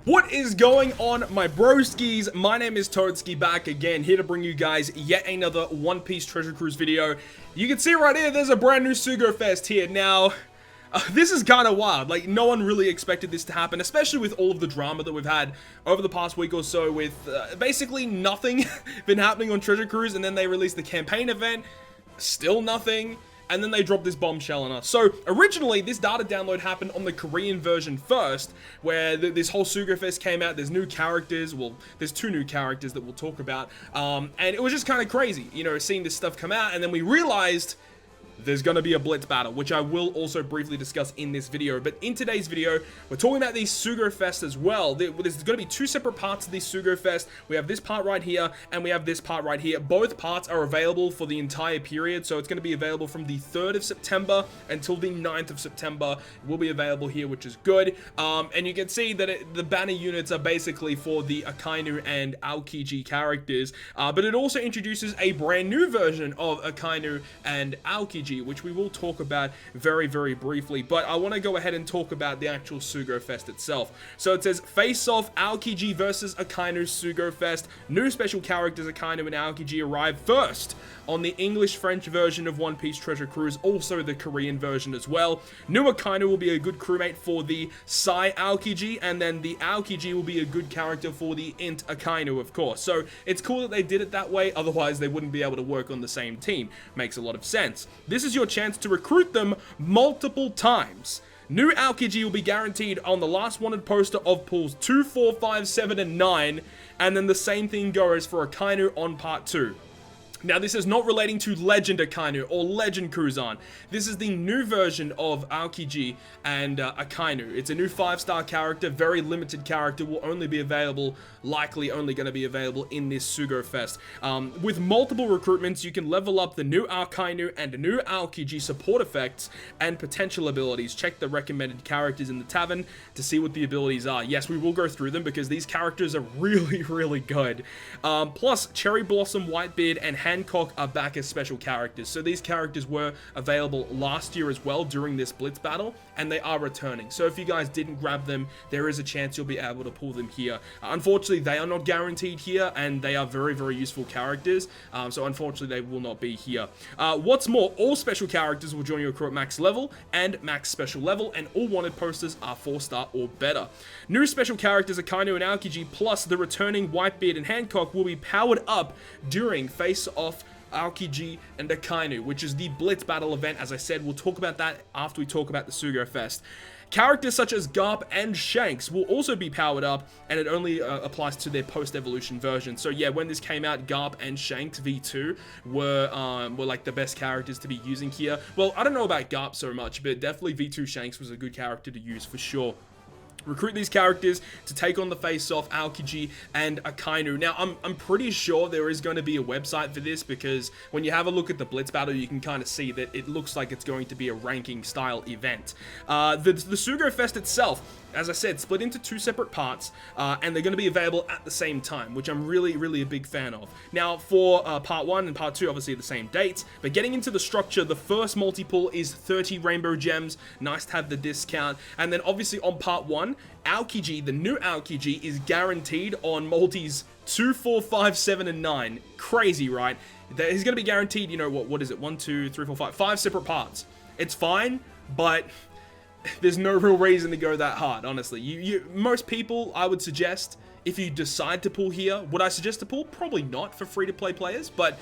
What is going on, my broskiis? My name is Toadskii, back again, here to bring you guys yet another One Piece Treasure Cruise video. You can see right here, there's a brand new Sugo Fest here. Now, this is kind of wild. Like, no one really expected this to happen, especially with all of the drama that we've had over the past week or so with basically nothing been happening on Treasure Cruise, and then they released the campaign event, still nothing. And then they dropped this bombshell on us. So, originally, this data download happened on the Korean version first, where this whole Sugo Fest came out. There's new characters. Well, there's two new characters that we'll talk about. And it was just kind of crazy, you know, seeing this stuff come out. And then we realized there's going to be a Blitz battle, which I will also briefly discuss in this video. But in today's video, we're talking about these Sugo Fest as well. There's going to be two separate parts of this Sugo Fest. We have this part right here, and we have this part right here. Both parts are available for the entire period, so it's going to be available from the 3rd of September until the 9th of September. It will be available here, which is good. And you can see that the banner units are basically for the Akainu and Aokiji characters, but it also introduces a brand new version of Akainu and Aokiji, which we will talk about very, very briefly. But I want to go ahead and talk about the actual Sugo Fest itself. So it says, Face Off Aokiji versus Akainu Sugo Fest. New special characters Akainu and Aokiji arrive first on the English-French version of One Piece Treasure Cruise, also the Korean version as well. New Akainu will be a good crewmate for the Sai Aokiji, and then the Aokiji will be a good character for the Int Akainu, of course. So it's cool that they did it that way, otherwise they wouldn't be able to work on the same team. Makes a lot of sense. This is your chance to recruit them multiple times. New Aokiji will be guaranteed on the last wanted poster of pools 2, 4, 5, 7, and 9, and then the same thing goes for Akainu on part 2. Now, this is not relating to Legend Akainu or Legend Kuzan. This is the new version of Aokiji and Akainu. It's a new 5-star character, very limited character, will only be available, likely only going to be available in this Sugo Fest. With multiple recruitments, you can level up the new Akainu and new Aokiji support effects and potential abilities. Check the recommended characters in the tavern to see what the abilities are. Yes, we will go through them because these characters are really, really good. Plus, Cherry Blossom, Whitebeard, and Hancock are back as special characters. So these characters were available last year as well during this Blitz battle, and they are returning. So if you guys didn't grab them, there is a chance you'll be able to pull them here. Unfortunately, they are not guaranteed here, and they are very, very useful characters. So unfortunately, they will not be here. What's more, all special characters will join your crew at max level and max special level, and all wanted posters are 4-star or better. New special characters Akainu and Aokiji, plus the returning Whitebeard and Hancock, will be powered up during Face Off Aokiji and Akainu, which is the Blitz battle event. As I said, we'll talk about that after we talk about the Sugo Fest. Characters such as Garp and Shanks will also be powered up, and it only applies to their post-evolution version. So yeah, when this came out, Garp and Shanks V2 were like the best characters to be using here. Well, I don't know about Garp so much, but definitely V2 Shanks was a good character to use for sure. Recruit these characters to take on the face-off Aokiji and Akainu. Now, I'm pretty sure there is going to be a website for this, because when you have a look at the Blitz battle, you can kind of see that it looks like it's going to be a ranking style event. The Sugo Fest itself, as I said, split into two separate parts, and they're going to be available at the same time, which I'm really, really a big fan of. Now, for part 1 and part 2, obviously the same dates, but getting into the structure, the first multi-pull is 30 rainbow gems. Nice to have the discount. And then obviously on part 1, Aokiji, the new Aokiji, is guaranteed on multis 2, 4, 5, 7, and 9. Crazy, right? He's going to be guaranteed, you know, what is it? 1, 2, 3, 4, 5. 5 separate parts. It's fine, but there's no real reason to go that hard, honestly. Most people, I would suggest, if you decide to pull here, would I suggest to pull? Probably not for free-to-play players, but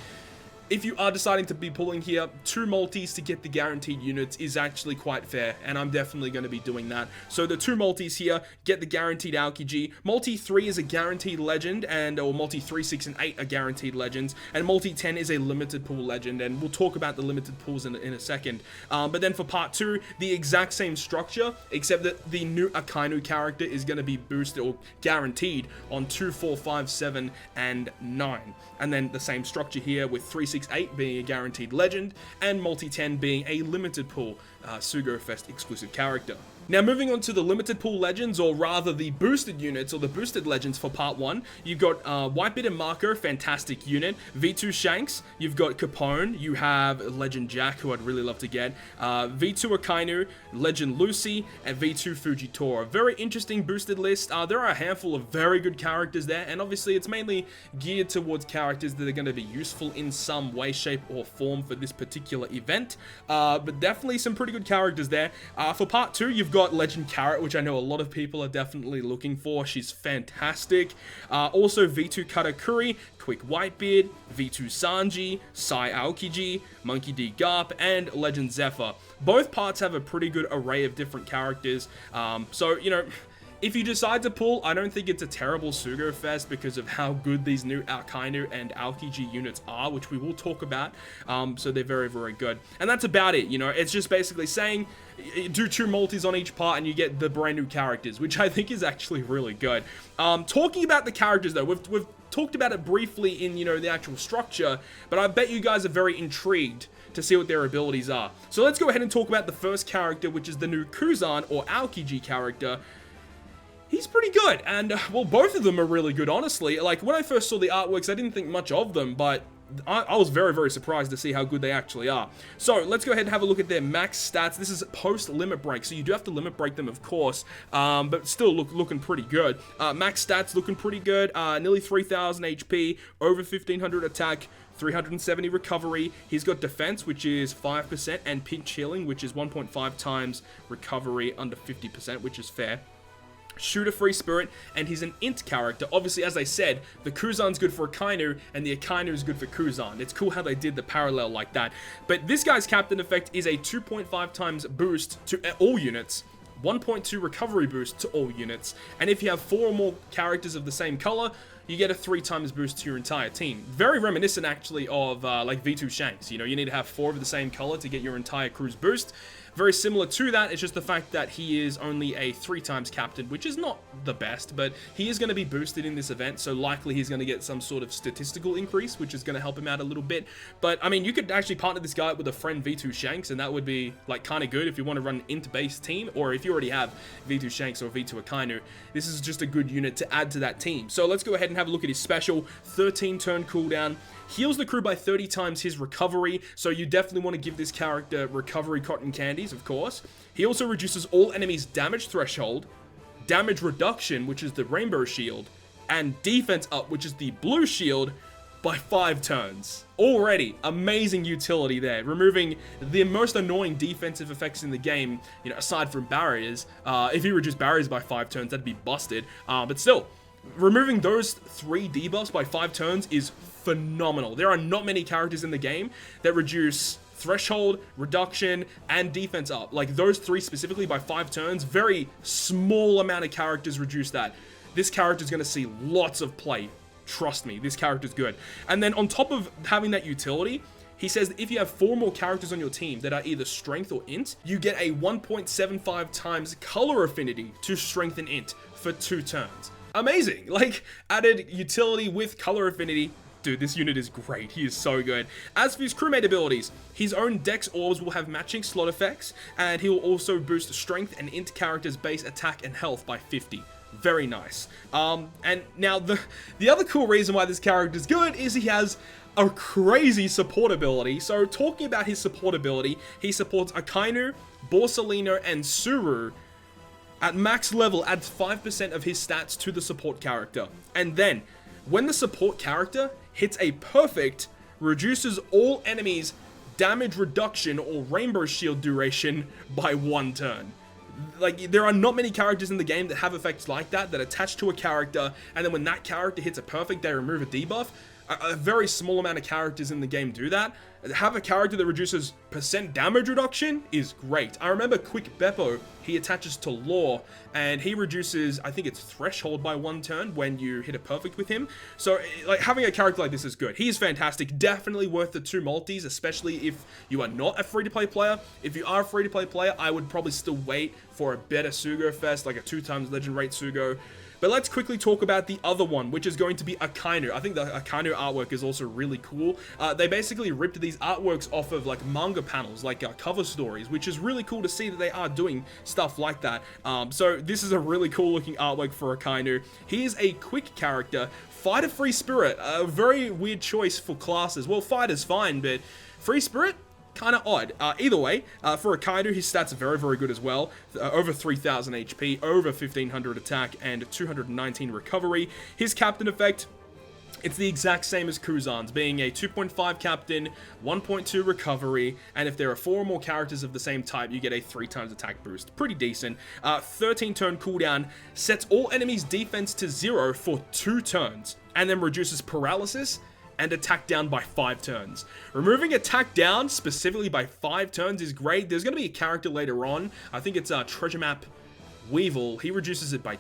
if you are deciding to be pulling here, 2 multis to get the guaranteed units is actually quite fair, and I'm definitely going to be doing that. So the 2 multis here get the guaranteed Aokiji. Multi 3 is a guaranteed legend, or multi 3, 6, and 8 are guaranteed legends, and multi 10 is a limited pool legend, and we'll talk about the limited pools in a second. But then for part 2, the exact same structure, except that the new Akainu character is going to be boosted or guaranteed on 2, 4, 5, 7, and 9. And then the same structure here with 3, 6, 8 being a guaranteed legend, and multi 10 being a limited pool Sugo Fest exclusive character. Now moving on to the limited pool legends, or rather the boosted units, or the boosted legends for part 1. You've got Whitebeard and Marco, fantastic unit. V2 Shanks, you've got Capone, you have Legend Jack, who I'd really love to get. V2 Akainu, Legend Lucy, and V2 Fujitora. Very interesting boosted list. There are a handful of very good characters there, and obviously it's mainly geared towards characters that are going to be useful in some way, shape, or form for this particular event. But definitely some pretty good characters there. For part 2, you've got Legend Carrot, which I know a lot of people are definitely looking for. She's fantastic. Also V2 Katakuri, Quick Whitebeard, V2 Sanji, Sai Aokiji, Monkey D. Garp, and Legend Zephyr. Both parts have a pretty good array of different characters. So, you know, if you decide to pull, I don't think it's a terrible Sugo Fest because of how good these new Akainu and Aokiji units are, which we will talk about. So they're very, very good. And that's about it, you know. It's just basically saying, do 2 multis on each part and you get the brand new characters, which I think is actually really good. Talking about the characters, though, we've talked about it briefly in, you know, the actual structure, but I bet you guys are very intrigued to see what their abilities are. So let's go ahead and talk about the first character, which is the new Kuzan, or Aokiji character. He's pretty good, and, well, both of them are really good, honestly. Like, when I first saw the artworks, I didn't think much of them, but I was very, very surprised to see how good they actually are. So, let's go ahead and have a look at their max stats. This is post-limit break, so you do have to limit break them, of course, but still looking pretty good. Max stats looking pretty good, nearly 3,000 HP, over 1,500 attack, 370 recovery. He's got defense, which is 5%, and pinch healing, which is 1.5 times recovery under 50%, which is fair. Shooter free spirit, and he's an int character. Obviously, as I said, the Kuzan's good for Akainu, and the Akainu is good for Kuzan. It's cool how they did the parallel like that. But this guy's captain effect is a 2.5 times boost to all units, 1.2 recovery boost to all units, and if you have 4 or more characters of the same color, you get a 3 times boost to your entire team. Very reminiscent, actually, of like V2 Shanks. You know, you need to have 4 of the same color to get your entire crew's boost. Very similar to that, it's just the fact that he is only a 3 times captain, which is not the best, but he is going to be boosted in this event, so likely he's going to get some sort of statistical increase, which is going to help him out a little bit. But, I mean, you could actually partner this guy with a friend V2 Shanks, and that would be, like, kind of good if you want to run an int-based team, or if you already have V2 Shanks or V2 Akainu. This is just a good unit to add to that team. So let's go ahead and have a look at his special. 13 turn cooldown. Heals the crew by 30 times his recovery, so you definitely want to give this character recovery cotton candies, of course. He also reduces all enemies' damage threshold, damage reduction, which is the rainbow shield, and defense up, which is the blue shield, by 5 turns. Already, amazing utility there, removing the most annoying defensive effects in the game, you know, aside from barriers. If you reduce barriers by 5 turns, that'd be busted, but still, removing those 3 debuffs by 5 turns is phenomenal. There are not many characters in the game that reduce threshold, reduction, and defense up. Like, those 3 specifically by 5 turns, very small amount of characters reduce that. This character's going to see lots of play. Trust me, this character's good. And then on top of having that utility, he says that if you have 4 more characters on your team that are either strength or int, you get a 1.75 times color affinity to strength and int for 2 turns. Amazing. Like, added utility with color affinity. Dude, this unit is great. He is so good. As for his crewmate abilities, his own Dex orbs will have matching slot effects, and he will also boost strength and int characters' base attack and health by 50. Very nice. And now the other cool reason why this character is good is he has a crazy support ability. So talking about his support ability, he supports Akainu, Borsalino, and Suru. At max level, adds 5% of his stats to the support character. And then, when the support character hits a perfect, reduces all enemies' damage reduction or rainbow shield duration by 1 turn. Like, there are not many characters in the game that have effects like that attach to a character, and then when that character hits a perfect, they remove a debuff. A very small amount of characters in the game do that. Have a character that reduces % damage reduction is great. I remember Quick Beppo, he attaches to Law, and he reduces, I think it's threshold by 1 turn when you hit a perfect with him. So, like, having a character like this is good. He is fantastic. Definitely worth the 2 multis, especially if you are not a free-to-play player. If you are a free-to-play player, I would probably still wait for a better Sugo Fest, like a 2 times Legend Rate Sugo. But let's quickly talk about the other one, which is going to be Akainu. I think the Akainu artwork is also really cool. They basically ripped the these artworks off of like manga panels, like cover stories, which is really cool to see that they are doing stuff like that. So this is a really cool looking artwork for Akainu. He is a quick character, fighter free spirit, a very weird choice for classes. Well, fighter's fine, but free spirit, kind of odd. Either way, for Akainu, his stats are very, very good as well. Over 3,000 HP, over 1,500 attack, and 219 recovery. His captain effect, it's the exact same as Kuzan's, being a 2.5 captain, 1.2 recovery, and if there are 4 or more characters of the same type, you get a 3 times attack boost. Pretty decent. 13 turn cooldown, sets all enemies' defense to 0 for 2 turns, and then reduces paralysis and attack down by 5 turns. Removing attack down specifically by 5 turns is great. There's going to be a character later on, I think it's Treasure Map Weevil, he reduces it by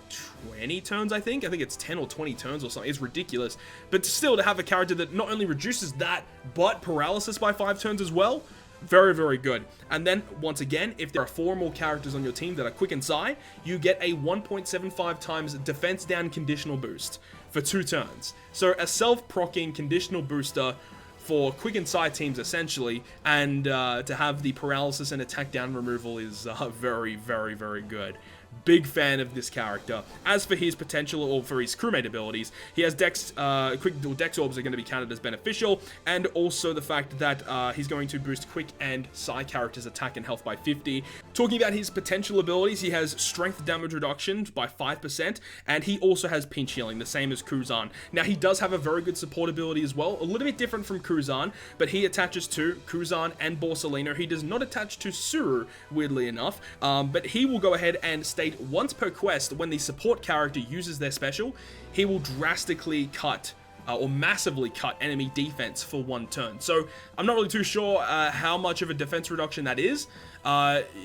20 turns, I think it's 10 or 20 turns or something. It's ridiculous, but still, to have a character that not only reduces that, but paralysis by 5 turns as well, very, very good. And then, once again, if there are 4 more characters on your team that are quick and psi, you get a 1.75 times defense down conditional boost for 2 turns. So a self-proccing conditional booster for quick and psi teams, essentially, and to have the paralysis and attack down removal is very, very, very good. Big fan of this character. As for his potential, or for his crewmate abilities, he has Dex, Dex orbs are going to be counted as beneficial, and also the fact that he's going to boost quick and psi characters' attack and health by 50. Talking about his potential abilities, he has strength damage reduction by 5%, and he also has pinch healing, the same as Kuzan. Now, he does have a very good support ability as well, a little bit different from Kuzan, but he attaches to Kuzan and Borsalino. He does not attach to Suru, weirdly enough, but he will go ahead and state once per quest, when the support character uses their special, he will drastically cut or massively cut enemy defense for 1 turn. So I'm not really too sure how much of a defense reduction that is.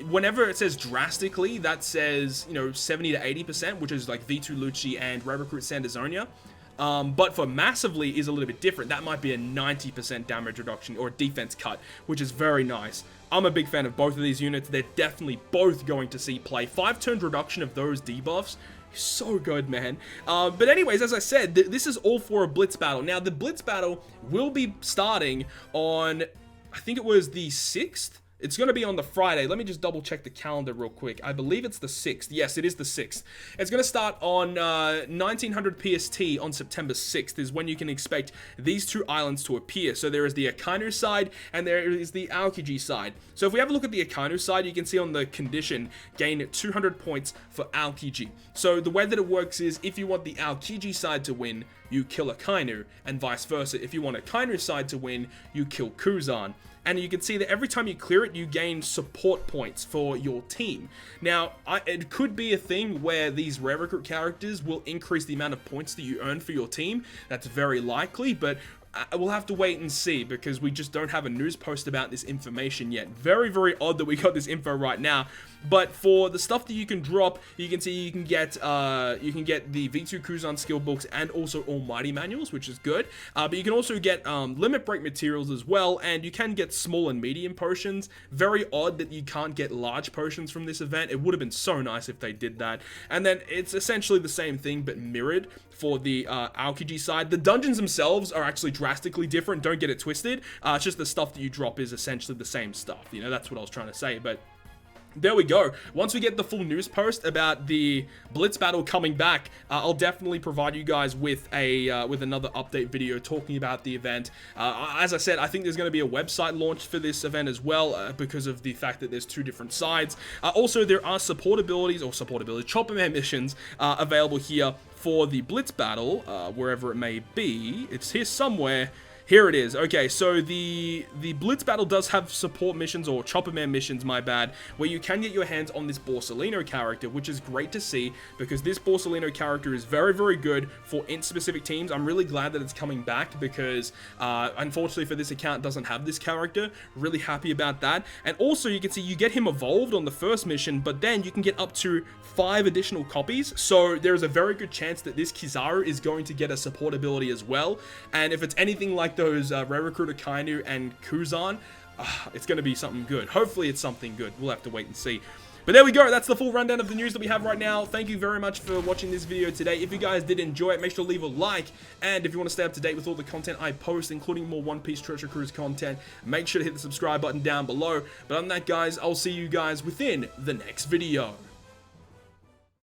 Whenever it says drastically, that says, you know, 70 to 80%, which is like V2 Lucci and Red Recruit Sandersonia. But for massively is a little bit different. That might be a 90% damage reduction or defense cut, which is very nice. I'm a big fan of both of these units. They're definitely both going to see play. 5-turn reduction of those debuffs, so good, man. But anyways, as I said, this is all for a Blitz battle. Now, the Blitz battle will be starting on, I think it was the 6th? It's going to be on the Friday. Let me just double check the calendar real quick. I believe it's the 6th. Yes, it is the 6th. It's going to start on 1900 PST on September 6th is when you can expect these 2 islands to appear. So there is the Akainu side and there is the Aokiji side. So if we have a look at the Akainu side, you can see on the condition, gain 200 points for Aokiji. So the way that it works is if you want the Aokiji side to win, you kill Akainu, and vice versa. If you want Akainu side to win, you kill Kuzan. And you can see that every time you clear it, you gain support points for your team. Now, it could be a thing where these rare recruit characters will increase the amount of points that you earn for your team. That's very likely, but we'll have to wait and see because we just don't have a news post about this information yet. Very, very odd that we got this info right now. But for the stuff that you can drop, you can see you can get the V2 Kuzan skill books and also Almighty manuals, which is good. But you can also get limit break materials as well, and you can get small and medium potions. Very odd that you can't get large potions from this event. It would have been so nice if they did that. And then it's essentially the same thing but mirrored for the Aokiji side. The dungeons themselves are actually drastically different. Don't get it twisted. It's just the stuff that you drop is essentially the same stuff. You know, that's what I was trying to say. But there we go. Once we get the full news post about the Blitz battle coming back, I'll definitely provide you guys with a with another update video talking about the event. As I said, I think there's going to be a website launched for this event as well because of the fact that there's 2 different sides. Also, there are chopper man missions available here for the Blitz battle, wherever it may be. It's here somewhere. Here it is. Okay, so the Blitz battle does have support missions, or chopper man missions, my bad, where you can get your hands on this Borsalino character, which is great to see because this Borsalino character is very, very good for specific teams. I'm really glad that it's coming back because unfortunately for this account it doesn't have this character. Really happy about that. And also you can see you get him evolved on the first mission, but then you can get up to 5 additional copies. So there's a very good chance that this Kizaru is going to get a support ability as well. And if it's anything like those Rare Recruit Akainu and Kuzan, it's going to be something good. Hopefully it's something good. We'll have to wait and see. But there we go. That's the full rundown of the news that we have right now. Thank you very much for watching this video today. If you guys did enjoy it, make sure to leave a like. And if you want to stay up to date with all the content I post, including more One Piece Treasure Cruise content, make sure to hit the subscribe button down below. But other than that, guys, I'll see you guys within the next video.